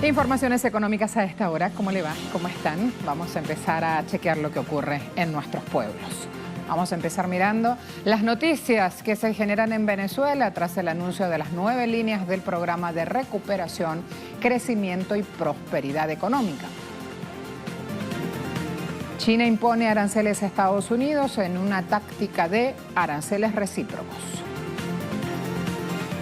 Informaciones económicas a esta hora. ¿Cómo le va? ¿Cómo están? Vamos a empezar a chequear lo que ocurre en nuestros pueblos. Vamos a empezar mirando las noticias que se generan en Venezuela tras el anuncio de las 9 líneas del programa de recuperación, crecimiento y prosperidad económica. China impone aranceles a Estados Unidos en una táctica de aranceles recíprocos.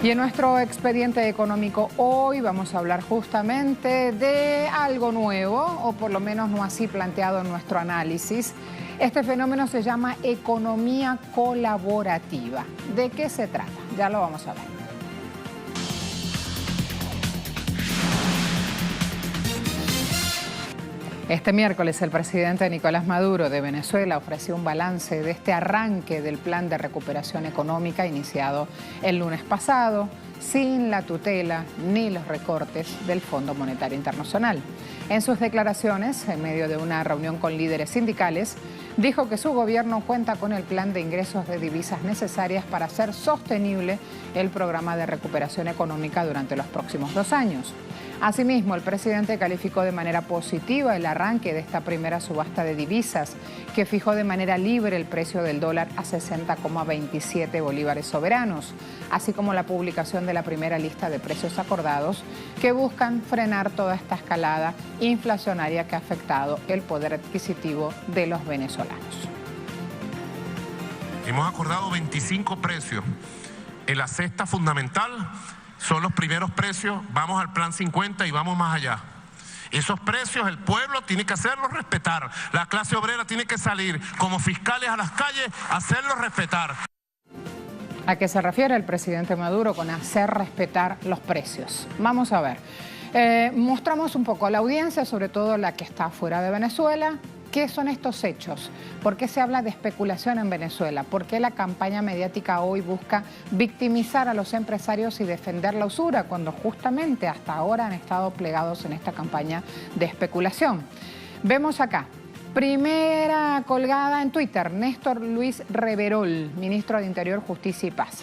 Y en nuestro expediente económico hoy vamos a hablar justamente de algo nuevo, o por lo menos no así planteado en nuestro análisis. Este fenómeno se llama economía colaborativa. ¿De qué se trata? Ya lo vamos a ver. Este miércoles el presidente Nicolás Maduro de Venezuela ofreció un balance de este arranque del plan de recuperación económica iniciado el lunes pasado, sin la tutela ni los recortes del Fondo Monetario Internacional. En sus declaraciones, en medio de una reunión con líderes sindicales, dijo que su gobierno cuenta con el plan de ingresos de divisas necesarias para hacer sostenible el programa de recuperación económica durante los próximos 2 años. Asimismo, el presidente calificó de manera positiva el arranque de esta primera subasta de divisas, que fijó de manera libre el precio del dólar a 60,27 bolívares soberanos, así como la publicación de la primera lista de precios acordados que buscan frenar toda esta escalada inflacionaria que ha afectado el poder adquisitivo de los venezolanos. Hemos acordado 25 precios. En la cesta fundamental son los primeros precios, vamos al plan 50 y vamos más allá. Esos precios el pueblo tiene que hacerlos respetar. La clase obrera tiene que salir como fiscales a las calles a hacerlos respetar. ¿A qué se refiere el presidente Maduro con hacer respetar los precios? Vamos a ver. Mostramos un poco a la audiencia, sobre todo la que está fuera de Venezuela, ¿qué son estos hechos? ¿Por qué se habla de especulación en Venezuela? ¿Por qué la campaña mediática hoy busca victimizar a los empresarios y defender la usura cuando justamente hasta ahora han estado plegados en esta campaña de especulación? Vemos acá. Primera colgada en Twitter, Néstor Luis Reverol, ministro de Interior, Justicia y Paz.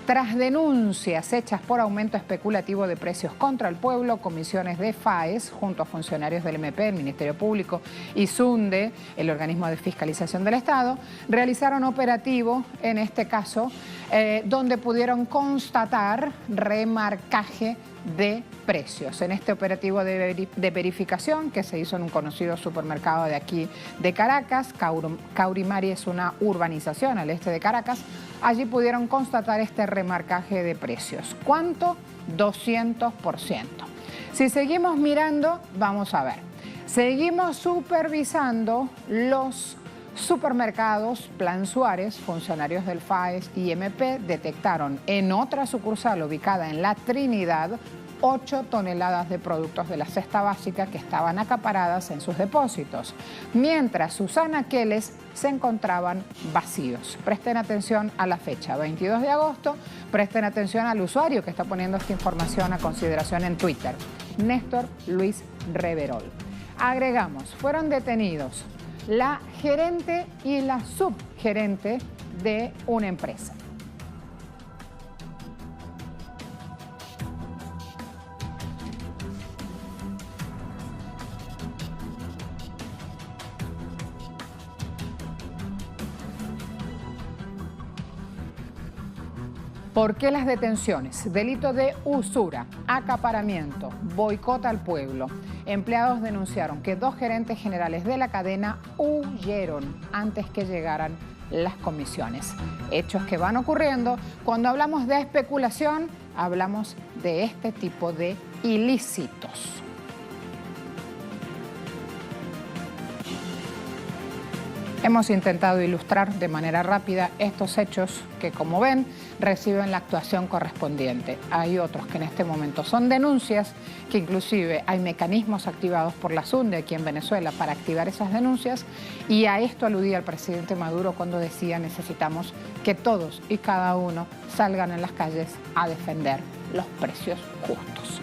Tras denuncias hechas por aumento especulativo de precios contra el pueblo, comisiones de FAES, junto a funcionarios del MP, el Ministerio Público, y SUNDE, el organismo de fiscalización del Estado, realizaron operativo, en este caso, donde pudieron constatar remarcaje de precios. En este operativo de verificación que se hizo en un conocido supermercado de aquí de Caracas, Caurimari es una urbanización al este de Caracas, allí pudieron constatar este remarcaje de precios. ¿Cuánto? 200%. Si seguimos mirando, vamos a ver. Seguimos supervisando los supermercados Plan Suárez. Funcionarios del FAES y MP detectaron en otra sucursal ubicada en La Trinidad 8 toneladas de productos de la cesta básica que estaban acaparadas en sus depósitos, mientras sus anaqueles se encontraban vacíos. Presten atención a la fecha, 22 de agosto, presten atención al usuario que está poniendo esta información a consideración en Twitter, Néstor Luis Reverol. Agregamos, fueron detenidos la gerente y la subgerente de una empresa. ¿Por qué las detenciones? Delito de usura, acaparamiento, boicot al pueblo. Empleados denunciaron que 2 gerentes generales de la cadena huyeron antes que llegaran las comisiones. Hechos que van ocurriendo. Cuando hablamos de especulación, hablamos de este tipo de ilícitos. Hemos intentado ilustrar de manera rápida estos hechos que, como ven, reciben la actuación correspondiente. Hay otros que en este momento son denuncias, que inclusive hay mecanismos activados por la SUNDE aquí en Venezuela para activar esas denuncias, y a esto aludía el presidente Maduro cuando decía necesitamos que todos y cada uno salgan en las calles a defender los precios justos.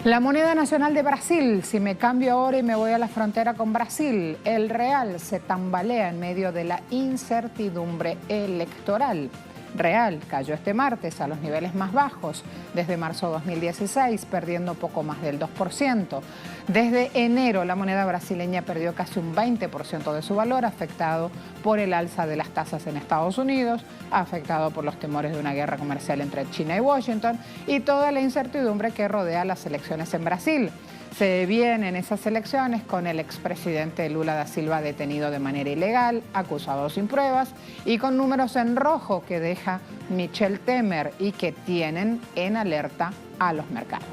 La moneda nacional de Brasil, si me cambio ahora y me voy a la frontera con Brasil, el real se tambalea en medio de la incertidumbre electoral. real cayó este martes a los niveles más bajos desde marzo de 2016, perdiendo poco más del 2%. Desde enero, la moneda brasileña perdió casi un 20% de su valor, afectado por el alza de las tasas en Estados Unidos, afectado por los temores de una guerra comercial entre China y Washington y toda la incertidumbre que rodea las elecciones en Brasil. Se vienen esas elecciones con el expresidente Lula da Silva detenido de manera ilegal, acusado sin pruebas y con números en rojo que deja Michel Temer y que tienen en alerta a los mercados.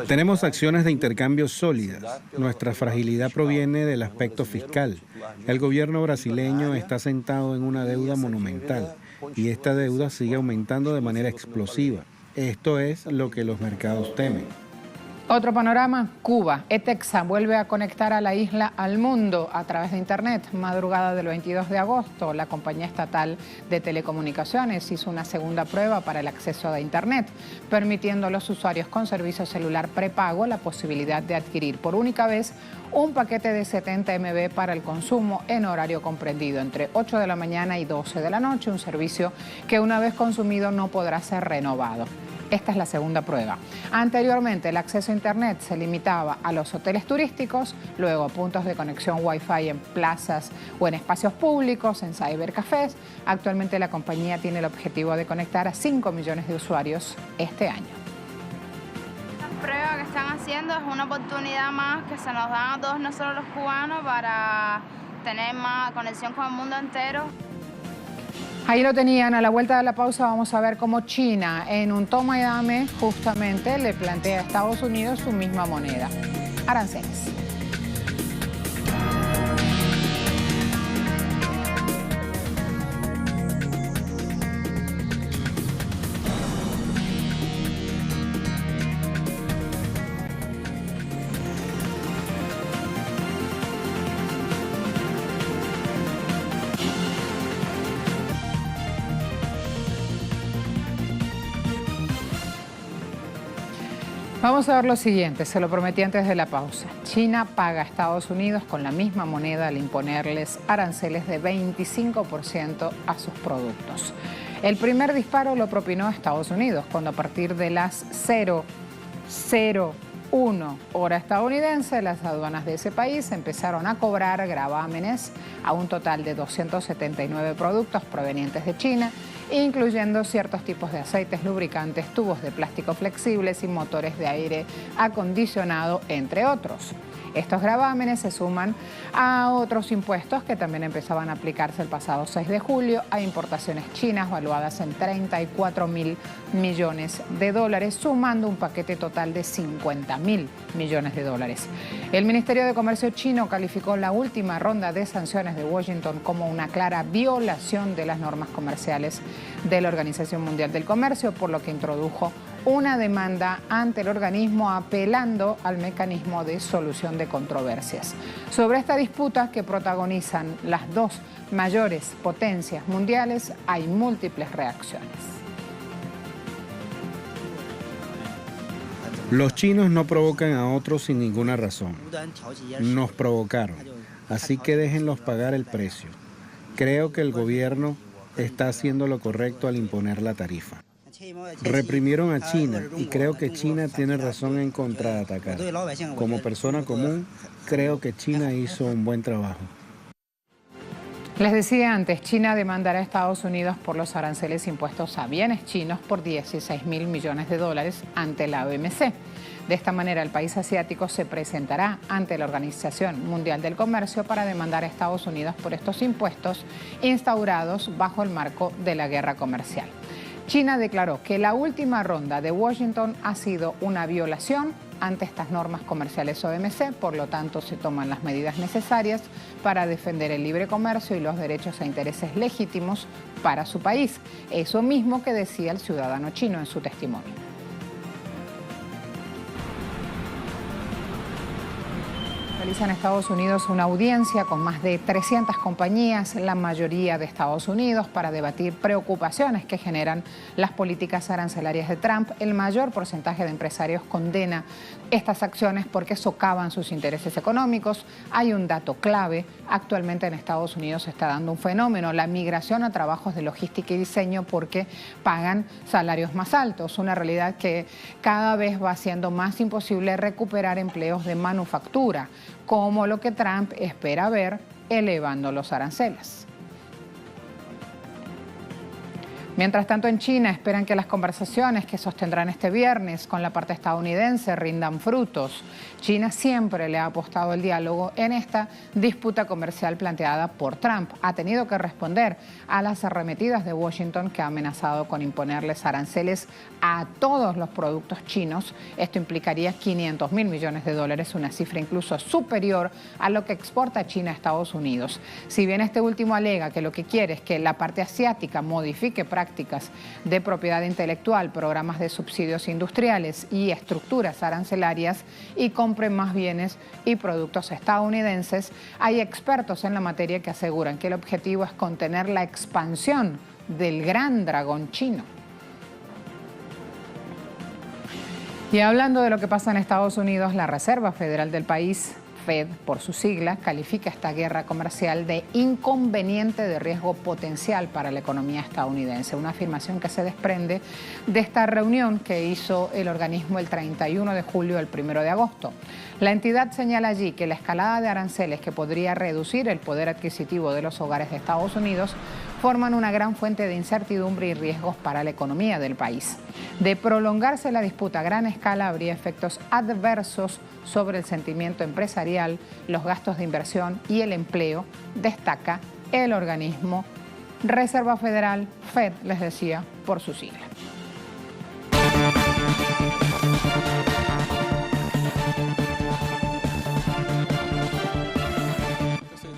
Tenemos acciones de intercambio sólidas. Nuestra fragilidad proviene del aspecto fiscal. El gobierno brasileño está sentado en una deuda monumental y esta deuda sigue aumentando de manera explosiva. Esto es lo que los mercados temen. Otro panorama, Cuba. ETEXA vuelve a conectar a la isla al mundo a través de Internet. Madrugada del 22 de agosto, la compañía estatal de telecomunicaciones hizo una segunda prueba para el acceso a Internet, permitiendo a los usuarios con servicio celular prepago la posibilidad de adquirir por única vez un paquete de 70 MB para el consumo en horario comprendido entre 8 de la mañana y 12 de la noche, un servicio que una vez consumido no podrá ser renovado. Esta es la segunda prueba. Anteriormente, el acceso a Internet se limitaba a los hoteles turísticos, luego a puntos de conexión Wi-Fi en plazas o en espacios públicos, en cybercafés. Actualmente la compañía tiene el objetivo de conectar a 5 millones de usuarios este año. La prueba que están haciendo es una oportunidad más que se nos da a todos nosotros los cubanos para tener más conexión con el mundo entero. Ahí lo tenían, a la vuelta de la pausa vamos a ver cómo China, en un toma y dame, justamente le plantea a Estados Unidos su misma moneda, aranceles. Vamos a ver lo siguiente, se lo prometí antes de la pausa. China paga a Estados Unidos con la misma moneda al imponerles aranceles de 25% a sus productos. El primer disparo lo propinó Estados Unidos, cuando a partir de las 0:01 hora estadounidense, las aduanas de ese país empezaron a cobrar gravámenes a un total de 279 productos provenientes de China, incluyendo ciertos tipos de aceites, lubricantes, tubos de plástico flexibles y motores de aire acondicionado, entre otros. Estos gravámenes se suman a otros impuestos que también empezaban a aplicarse el pasado 6 de julio a importaciones chinas valuadas en 34.000 millones de dólares, sumando un paquete total de 50.000 millones de dólares. El Ministerio de Comercio chino calificó la última ronda de sanciones de Washington como una clara violación de las normas comerciales de la Organización Mundial del Comercio, por lo que introdujo una demanda ante el organismo apelando al mecanismo de solución de controversias. Sobre esta disputa que protagonizan las dos mayores potencias mundiales, hay múltiples reacciones. Los chinos no provocan a otros sin ninguna razón. Nos provocaron, así que déjenlos pagar el precio. Creo que el gobierno está haciendo lo correcto al imponer la tarifa. Reprimieron a China y creo que China tiene razón en contraatacar. Como persona común, creo que China hizo un buen trabajo. Les decía antes, China demandará a Estados Unidos por los aranceles impuestos a bienes chinos por 16.000 millones de dólares ante la OMC. De esta manera, el país asiático se presentará ante la Organización Mundial del Comercio para demandar a Estados Unidos por estos impuestos instaurados bajo el marco de la guerra comercial. China declaró que la última ronda de Washington ha sido una violación ante estas normas comerciales OMC, por lo tanto se toman las medidas necesarias para defender el libre comercio y los derechos e intereses legítimos para su país. Eso mismo que decía el ciudadano chino en su testimonio. realiza en Estados Unidos una audiencia con más de 300 compañías, la mayoría de Estados Unidos, para debatir preocupaciones que generan las políticas arancelarias de Trump. El mayor porcentaje de empresarios condena estas acciones porque socavan sus intereses económicos. Hay un dato clave: actualmente en Estados Unidos se está dando un fenómeno, la migración a trabajos de logística y diseño, porque pagan salarios más altos, una realidad que cada vez va siendo más imposible recuperar empleos de manufactura, como lo que Trump espera ver elevando los aranceles. Mientras tanto, en China esperan que las conversaciones que sostendrán este viernes con la parte estadounidense rindan frutos. China siempre le ha apostado el diálogo en esta disputa comercial planteada por Trump. Ha tenido que responder a las arremetidas de Washington, que ha amenazado con imponerles aranceles a todos los productos chinos. Esto implicaría 500.000 millones de dólares, una cifra incluso superior a lo que exporta China a Estados Unidos. Si bien este último alega que lo que quiere es que la parte asiática modifique prácticas de propiedad intelectual, programas de subsidios industriales y estructuras arancelarias y compre más bienes y productos estadounidenses, hay expertos en la materia que aseguran que el objetivo es contener la expansión del gran dragón chino. Y hablando de lo que pasa en Estados Unidos, la Reserva Federal del país, Fed por su sigla, califica esta guerra comercial de inconveniente de riesgo potencial para la economía estadounidense, una afirmación que se desprende de esta reunión que hizo el organismo el 31 de julio al 1 de agosto. La entidad señala allí que la escalada de aranceles, que podría reducir el poder adquisitivo de los hogares de Estados Unidos, forman una gran fuente de incertidumbre y riesgos para la economía del país. De prolongarse la disputa a gran escala, habría efectos adversos sobre el sentimiento empresarial, los gastos de inversión y el empleo, destaca el organismo Reserva Federal, Fed, les decía, por su sigla.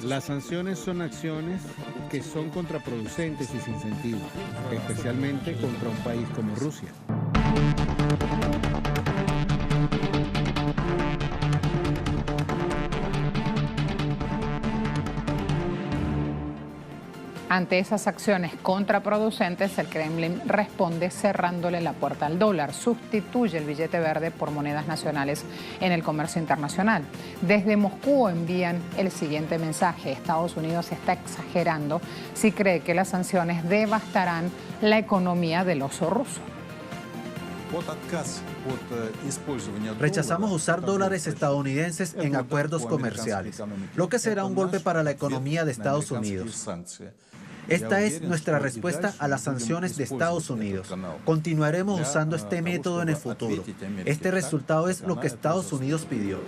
Las sanciones son acciones que son contraproducentes y sin sentido, especialmente contra un país como Rusia. Ante esas acciones contraproducentes, el Kremlin responde cerrándole la puerta al dólar, sustituye el billete verde por monedas nacionales en el comercio internacional. Desde Moscú envían el siguiente mensaje: Estados Unidos está exagerando si cree que las sanciones devastarán la economía del oso ruso. Rechazamos usar dólares estadounidenses en acuerdos comerciales, lo que será un golpe para la economía de Estados Unidos. Esta es nuestra respuesta a las sanciones de Estados Unidos. Continuaremos usando este método en el futuro. Este resultado es lo que Estados Unidos pidió.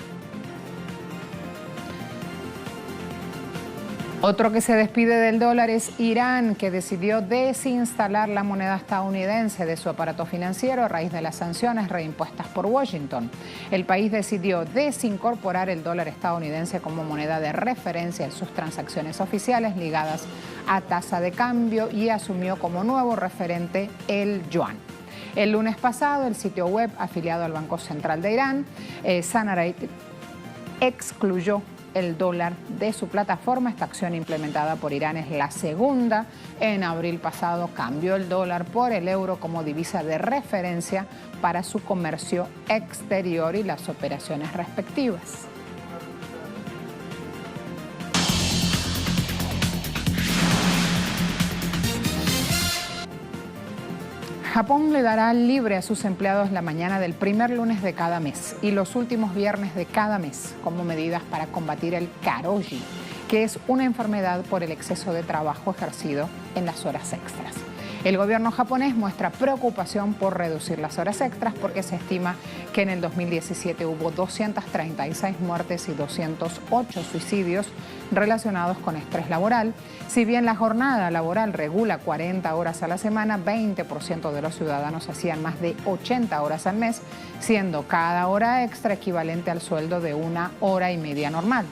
Otro que se despide del dólar es Irán, que decidió desinstalar la moneda estadounidense de su aparato financiero a raíz de las sanciones reimpuestas por Washington. El país decidió desincorporar el dólar estadounidense como moneda de referencia en sus transacciones oficiales ligadas a tasa de cambio y asumió como nuevo referente el yuan. El lunes pasado, el sitio web afiliado al Banco Central de Irán, Sanarit, excluyó el dólar de su plataforma. Esta acción implementada por Irán es la segunda. En abril pasado cambió el dólar por el euro como divisa de referencia para su comercio exterior y las operaciones respectivas. Japón le dará libre a sus empleados la mañana del primer lunes de cada mes y los últimos viernes de cada mes como medidas para combatir el karoji, que es una enfermedad por el exceso de trabajo ejercido en las horas extras. El gobierno japonés muestra preocupación por reducir las horas extras porque se estima que en el 2017 hubo 236 muertes y 208 suicidios relacionados con estrés laboral. Si bien la jornada laboral regula 40 horas a la semana, 20% de los ciudadanos hacían más de 80 horas al mes, siendo cada hora extra equivalente al sueldo de una hora y media normal.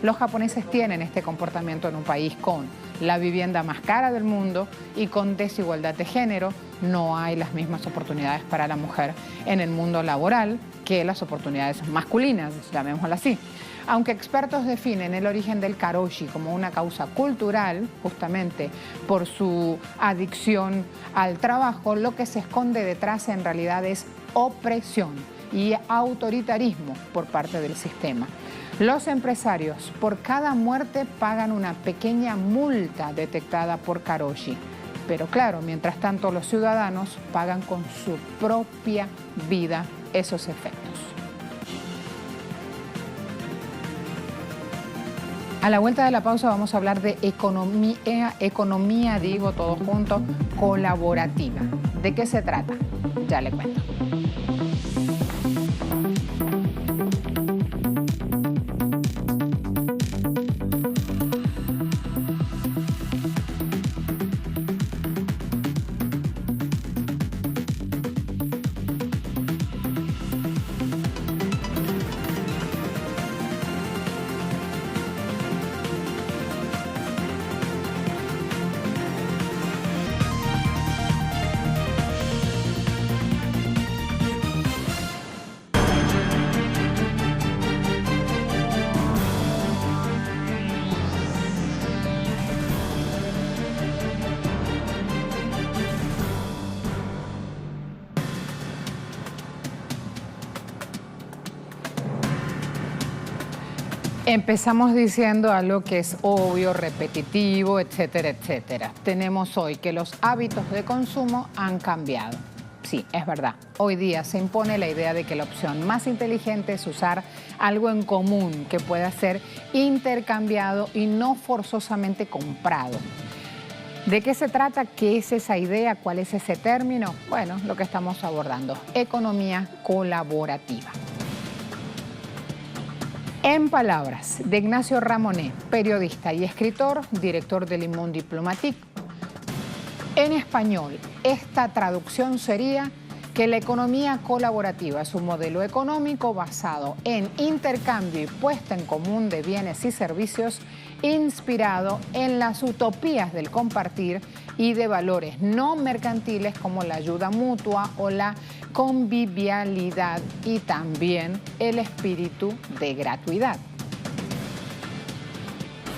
Los japoneses tienen este comportamiento en un país con la vivienda más cara del mundo y con desigualdad de género, no hay las mismas oportunidades para la mujer en el mundo laboral que las oportunidades masculinas, llamémoslo así. Aunque expertos definen el origen del karoshi como una causa cultural, justamente por su adicción al trabajo, lo que se esconde detrás en realidad es opresión y autoritarismo por parte del sistema. Los empresarios por cada muerte pagan una pequeña multa detectada por karoshi. Pero claro, mientras tanto los ciudadanos pagan con su propia vida esos efectos. A la vuelta de la pausa vamos a hablar de economía, digo todos juntos, colaborativa. ¿De qué se trata? Ya le cuento. Empezamos diciendo algo que es obvio, repetitivo, etcétera, etcétera. Tenemos hoy que los hábitos de consumo han cambiado. Sí, es verdad. Hoy día se impone la idea de que la opción más inteligente es usar algo en común que pueda ser intercambiado y no forzosamente comprado. ¿De qué se trata? ¿Qué es esa idea? ¿Cuál es ese término? Bueno, lo que estamos abordando, economía colaborativa. En palabras de Ignacio Ramonet, periodista y escritor, director del Le Monde Diplomatique, en español, esta traducción sería que la economía colaborativa es un modelo económico basado en intercambio y puesta en común de bienes y servicios inspirado en las utopías del compartir y de valores no mercantiles como la ayuda mutua o la convivialidad y también el espíritu de gratuidad.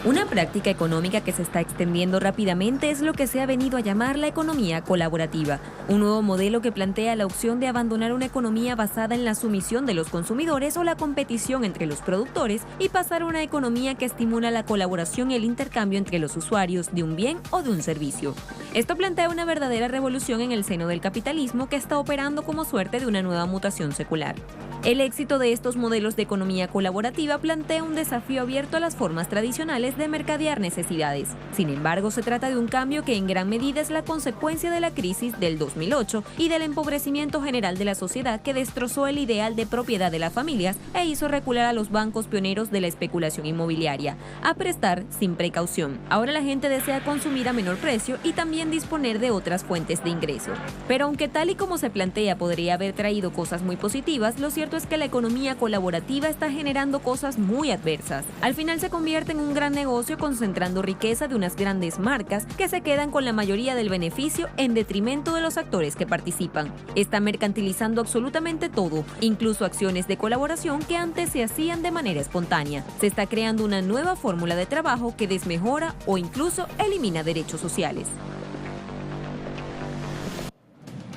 Una práctica económica que se está extendiendo rápidamente es lo que se ha venido a llamar la economía colaborativa, un nuevo modelo que plantea la opción de abandonar una economía basada en la sumisión de los consumidores o la competición entre los productores y pasar a una economía que estimula la colaboración y el intercambio entre los usuarios de un bien o de un servicio. Esto plantea una verdadera revolución en el seno del capitalismo que está operando como suerte de una nueva mutación secular. El éxito de estos modelos de economía colaborativa plantea un desafío abierto a las formas tradicionales de mercadear necesidades. Sin embargo, se trata de un cambio que en gran medida es la consecuencia de la crisis del 2008 y del empobrecimiento general de la sociedad que destrozó el ideal de propiedad de las familias e hizo recular a los bancos pioneros de la especulación inmobiliaria, a prestar sin precaución. Ahora la gente desea consumir a menor precio y también disponer de otras fuentes de ingreso. Pero aunque tal y como se plantea podría haber traído cosas muy positivas, lo cierto es que la economía colaborativa está generando cosas muy adversas. Al final se convierte en un gran negocio concentrando riqueza de unas grandes marcas que se quedan con la mayoría del beneficio en detrimento de los actores que participan. Está mercantilizando absolutamente todo, incluso acciones de colaboración que antes se hacían de manera espontánea. Se está creando una nueva fórmula de trabajo que desmejora o incluso elimina derechos sociales.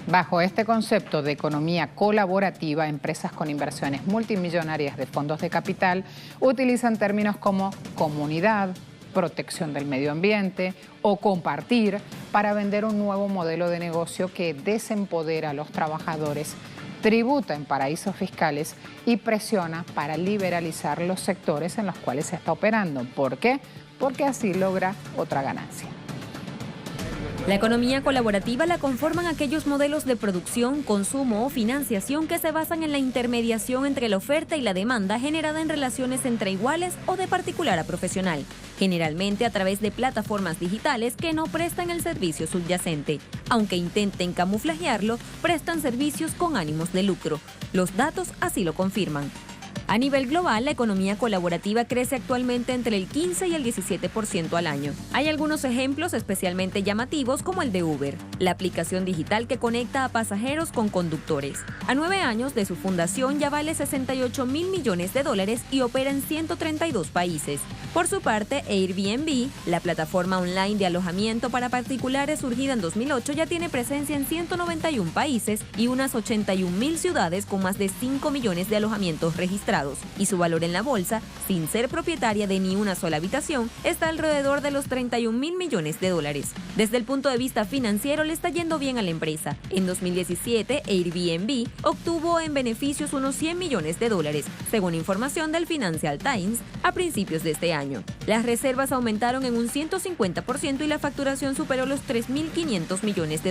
Bajo este concepto de economía colaborativa, empresas con inversiones multimillonarias de fondos de capital utilizan términos como comunidad, protección del medio ambiente o compartir para vender un nuevo modelo de negocio que desempodera a los trabajadores, tributa en paraísos fiscales y presiona para liberalizar los sectores en los cuales se está operando. ¿Por qué? Porque así logra otra ganancia. La economía colaborativa la conforman aquellos modelos de producción, consumo o financiación que se basan en la intermediación entre la oferta y la demanda generada en relaciones entre iguales o de particular a profesional, generalmente a través de plataformas digitales que no prestan el servicio subyacente. Aunque intenten camuflajearlo, prestan servicios con ánimos de lucro. Los datos así lo confirman. A nivel global, la economía colaborativa crece actualmente entre el 15 y el 17% al año. Hay algunos ejemplos especialmente llamativos como el de Uber, la aplicación digital que conecta a pasajeros con conductores. A 9 años de su fundación ya vale $68.000 millones y opera en 132 países. Por su parte, Airbnb, la plataforma online de alojamiento para particulares surgida en 2008, ya tiene presencia en 191 países y unas 81.000 ciudades con más de 5 millones de alojamientos registrados. Y su valor en la bolsa, sin ser propietaria de ni una sola habitación, está alrededor de los $31.000 millones. Desde el punto de vista financiero, le está yendo bien a la empresa. En 2017, Airbnb obtuvo en beneficios unos $100 millones, según información del Financial Times, a principios de este año. Las reservas aumentaron en un 150% y la facturación superó los $3.500 millones.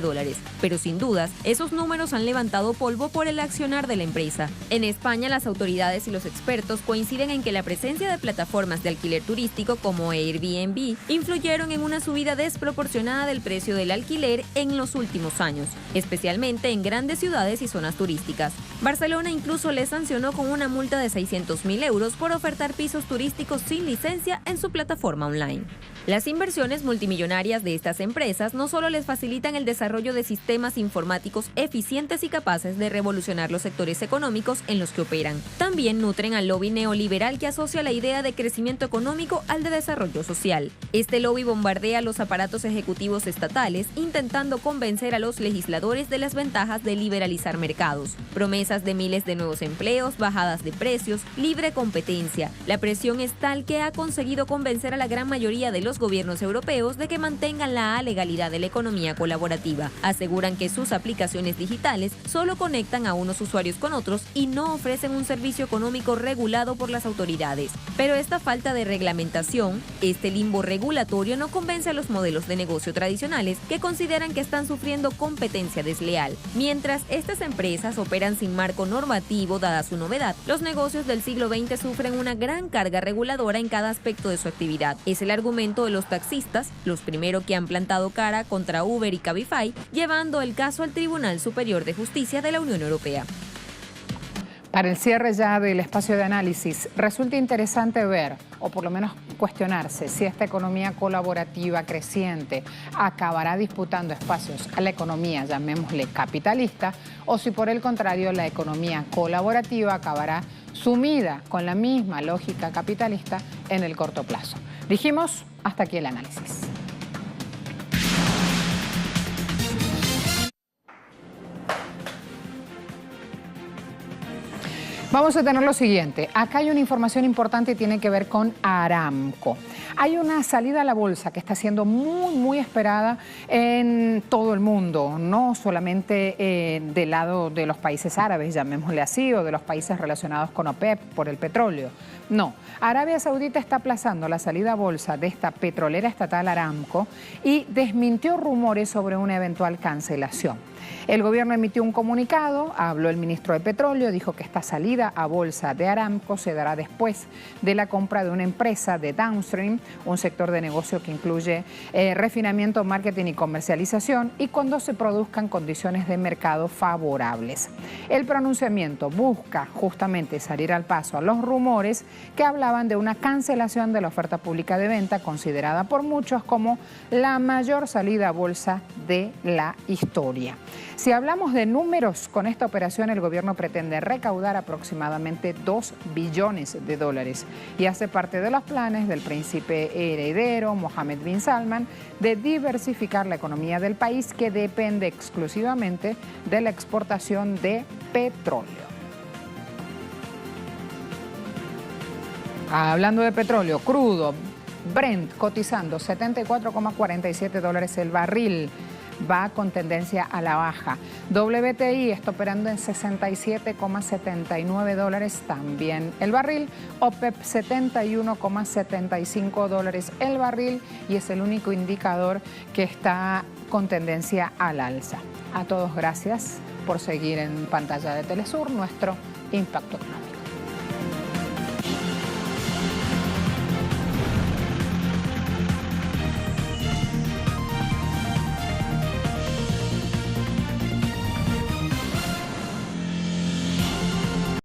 Pero sin dudas, esos números han levantado polvo por el accionar de la empresa. En España, las autoridades y los expertos coinciden en que la presencia de plataformas de alquiler turístico como Airbnb influyeron en una subida desproporcionada del precio del alquiler en los últimos años, especialmente en grandes ciudades y zonas turísticas. Barcelona incluso le sancionó con una multa de 600.000 euros por ofertar pisos turísticos sin licencia en su plataforma online. Las inversiones multimillonarias de estas empresas no solo les facilitan el desarrollo de sistemas informáticos eficientes y capaces de revolucionar los sectores económicos en los que operan, también nutren al lobby neoliberal que asocia la idea de crecimiento económico al de desarrollo social. Este lobby bombardea los aparatos ejecutivos estatales intentando convencer a los legisladores de las ventajas de liberalizar mercados. Promesas de miles de nuevos empleos, bajadas de precios, libre competencia. La presión es tal que ha conseguido convencer a la gran mayoría de los gobiernos europeos de que mantengan la legalidad de la economía colaborativa. Aseguran que sus aplicaciones digitales solo conectan a unos usuarios con otros y no ofrecen un servicio económico regulado por las autoridades. Pero esta falta de reglamentación, este limbo regulatorio, no convence a los modelos de negocio tradicionales que consideran que están sufriendo competencia desleal. Mientras estas empresas operan sin marco normativo dada su novedad, los negocios del siglo XX sufren una gran carga reguladora en cada aspecto de su actividad. Es el argumento de los taxistas, los primeros que han plantado cara contra Uber y Cabify, llevando el caso al Tribunal Superior de Justicia de la Unión Europea. Para el cierre ya del espacio de análisis, resulta interesante ver, o por lo menos cuestionarse, si esta economía colaborativa creciente acabará disputando espacios a la economía, llamémosle capitalista, o si por el contrario la economía colaborativa acabará sumida con la misma lógica capitalista en el corto plazo. Dijimos, hasta aquí el análisis. Vamos a tener lo siguiente. Acá hay una información importante y tiene que ver con Aramco. Hay una salida a la bolsa que está siendo muy esperada en todo el mundo, no solamente del lado de los países árabes, llamémosle así, o de los países relacionados con OPEP por el petróleo. No, Arabia Saudita está aplazando la salida a bolsa de esta petrolera estatal Aramco y desmintió rumores sobre una eventual cancelación. El gobierno emitió un comunicado, habló el ministro de Petróleo, dijo que esta salida a bolsa de Aramco se dará después de la compra de una empresa de downstream, un sector de negocio que incluye refinamiento, marketing y comercialización, y cuando se produzcan condiciones de mercado favorables. El pronunciamiento busca justamente salir al paso a los rumores que hablaban de una cancelación de la oferta pública de venta, considerada por muchos como la mayor salida a bolsa de la historia. Si hablamos de números, con esta operación el gobierno pretende recaudar aproximadamente $2 billones y hace parte de los planes del príncipe heredero Mohammed bin Salman de diversificar la economía del país, que depende exclusivamente de la exportación de petróleo. Hablando de petróleo crudo, Brent cotizando $74,47 el barril. Va con tendencia a la baja. WTI está operando en $67,79 también el barril. OPEP $71,75 el barril y es el único indicador que está con tendencia al alza. A todos gracias por seguir en pantalla de Telesur nuestro Impacto Económico.